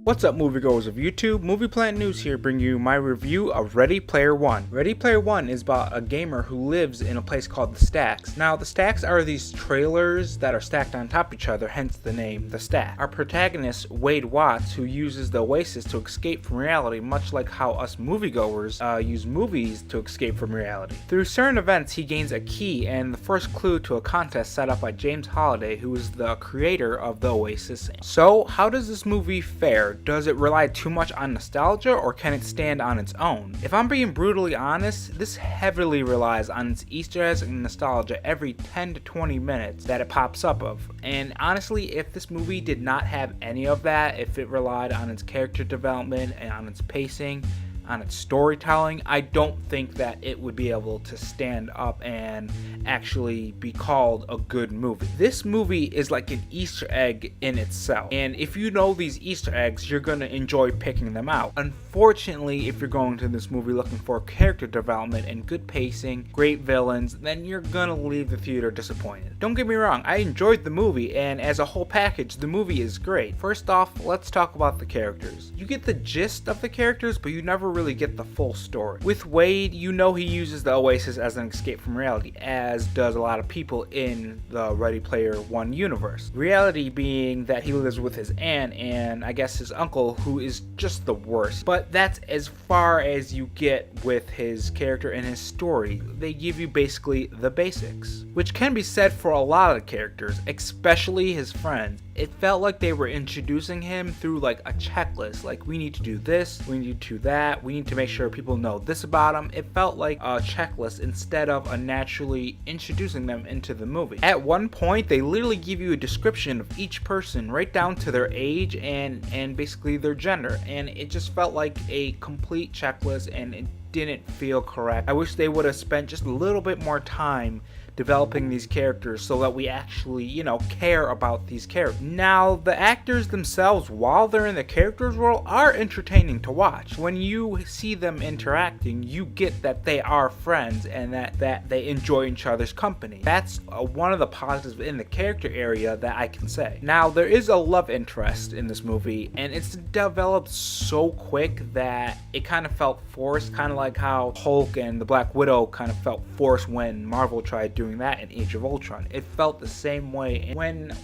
What's up, moviegoers of YouTube? Movie Planet News here, bringing you my review of Ready Player One. Ready Player One is about a gamer who lives in a place called the Stacks. Now, the Stacks are these trailers that are stacked on top of each other, hence the name The Stack. Our protagonist, Wade Watts, who uses the Oasis to escape from reality, much like how us moviegoers use movies to escape from reality. Through certain events, he gains a key and the first clue to a contest set up by James Holliday, who is the creator of the Oasis. So, how does this movie fare? Does it rely too much on nostalgia, or can it stand on its own? If I'm being brutally honest, this heavily relies on its Easter eggs and nostalgia every 10 to 20 minutes that it pops up of. And honestly, if this movie did not have any of that, if it relied on its character development and on its pacing, on its storytelling, I don't think that it would be able to stand up and actually be called a good movie. This movie is like an Easter egg in itself, and if you know these Easter eggs, you're gonna enjoy picking them out. Unfortunately, if you're going to this movie looking for character development and good pacing, great villains, then you're gonna leave the theater disappointed. Don't get me wrong, I enjoyed the movie, and as a whole package, the movie is great. First off, let's talk about the characters. You get the gist of the characters, but you never really get the full story. With Wade, you know he uses the Oasis as an escape from reality, as does a lot of people in the Ready Player One universe. Reality being that he lives with his aunt and I guess his uncle, who is just the worst. But that's as far as you get with his character and his story. They give you basically the basics, which can be said for a lot of characters, especially his friends. It felt like they were introducing him through like a checklist, like we need to do this, we need to do that, we need to make sure people know this about him. It felt like a checklist instead of a naturally introducing them into the movie. At one point, they literally give you a description of each person right down to their age and basically their gender, and it just felt like a complete checklist and it didn't feel correct. I wish they would have spent just a little bit more time developing these characters so that we actually, care about these characters. Now, the actors themselves, while they're in the characters' role, are entertaining to watch. When you see them interacting, you get that they are friends and that they enjoy each other's company. That's one of the positives in the character area that I can say. Now, there is a love interest in this movie, and it's developed so quick that it kind of felt forced, kind of like how Hulk and the Black Widow kind of felt forced when Marvel tried doing that in Age of Ultron. It felt the same way. And when,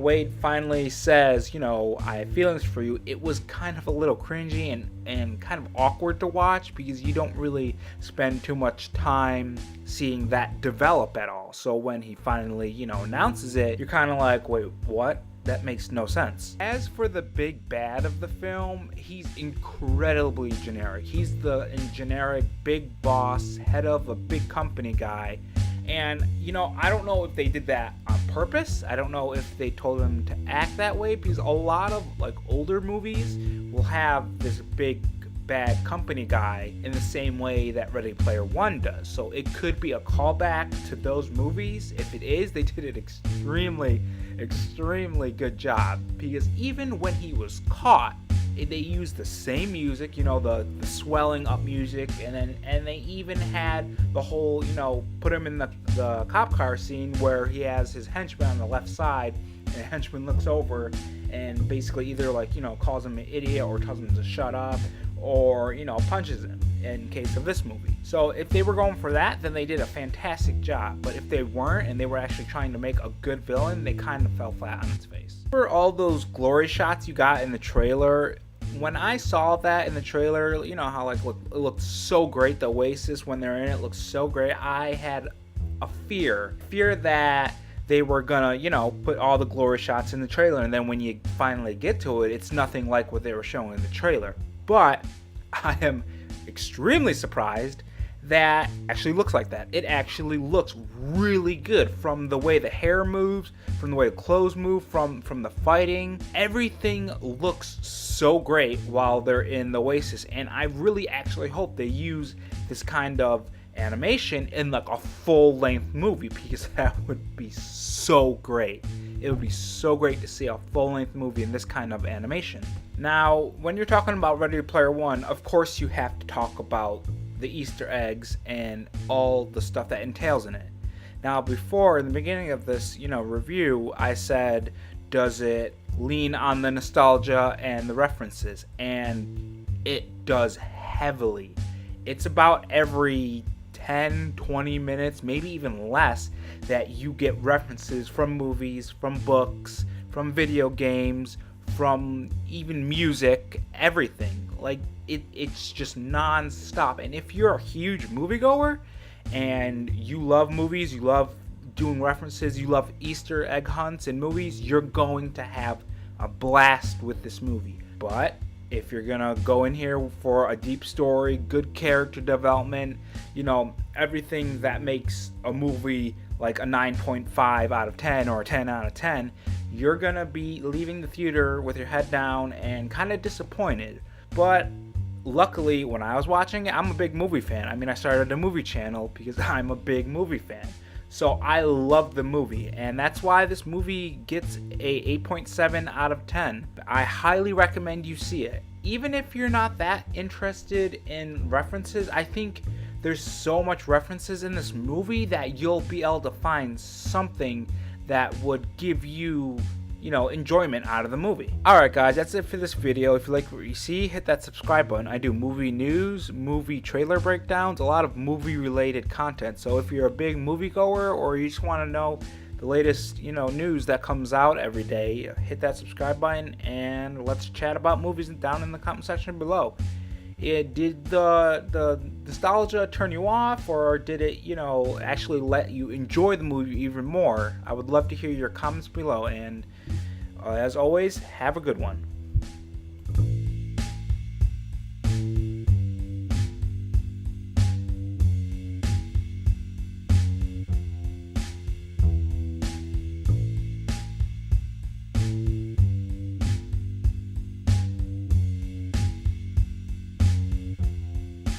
Wade finally says, I have feelings for you, it was kind of a little cringy and kind of awkward to watch because you don't really spend too much time seeing that develop at all. So when he finally, announces it, you're kind of like, wait, what? That makes no sense. As for the big bad of the film, he's incredibly generic. He's the generic big boss, head of a big company guy. And, I don't know if they did that on purpose. I don't know if they told him to act that way, because a lot of older movies will have this big bad company guy in the same way that Ready Player One does. So it could be a callback to those movies. If it is, they did an extremely good job, because even when he was caught, they used the same music, the swelling up music, and they even had the whole, put him in the cop car scene where he has his henchman on the left side, and the henchman looks over and basically either calls him an idiot or tells him to shut up, or punches him in case of this movie. So if they were going for that, then they did a fantastic job. But if they weren't and they were actually trying to make a good villain, they kind of fell flat on its face. For all those glory shots you got in the trailer, when I saw that in the trailer, how it looked so great, the Oasis when they're in it looks so great, I had a fear that they were gonna, put all the glory shots in the trailer, and then when you finally get to it, it's nothing like what they were showing in the trailer. But I am extremely surprised that actually looks like that. It actually looks really good, from the way the hair moves, from the way the clothes move, from the fighting. Everything looks so great while they're in the Oasis, and I really actually hope they use this kind of animation in a full-length movie, because that would be so great. It would be so great to see a full-length movie in this kind of animation. Now, when you're talking about Ready Player One, of course you have to talk about the Easter eggs and all the stuff that entails in it. Now, before, in the beginning of this, review, I said, does it lean on the nostalgia and the references? And it does heavily. It's about every 10, 20 minutes, maybe even less, that you get references from movies, from books, from video games, from even music, everything. Like, it's just non-stop. And if you're a huge moviegoer and you love movies, you love doing references, you love Easter egg hunts in movies, you're going to have a blast with this movie. But if you're gonna go in here for a deep story, good character development, everything that makes a movie like a 9.5 out of 10 or a 10 out of 10, you're gonna be leaving the theater with your head down and kind of disappointed. But luckily, when I was watching it, I'm a big movie fan. I mean, I started a movie channel because I'm a big movie fan. So I love the movie, and that's why this movie gets a 8.7 out of 10. I highly recommend you see it. Even if you're not that interested in references, I think there's so much references in this movie that you'll be able to find something that would give you, enjoyment out of the movie. Alright guys, that's it for this video. If you like what you see, hit that subscribe button. I do movie news, movie trailer breakdowns, a lot of movie related content. So if you're a big moviegoer or you just want to know the latest, news that comes out every day, hit that subscribe button and let's chat about movies down in the comment section below. Did the nostalgia turn you off, or did it, actually let you enjoy the movie even more? I would love to hear your comments below, and as always, have a good one.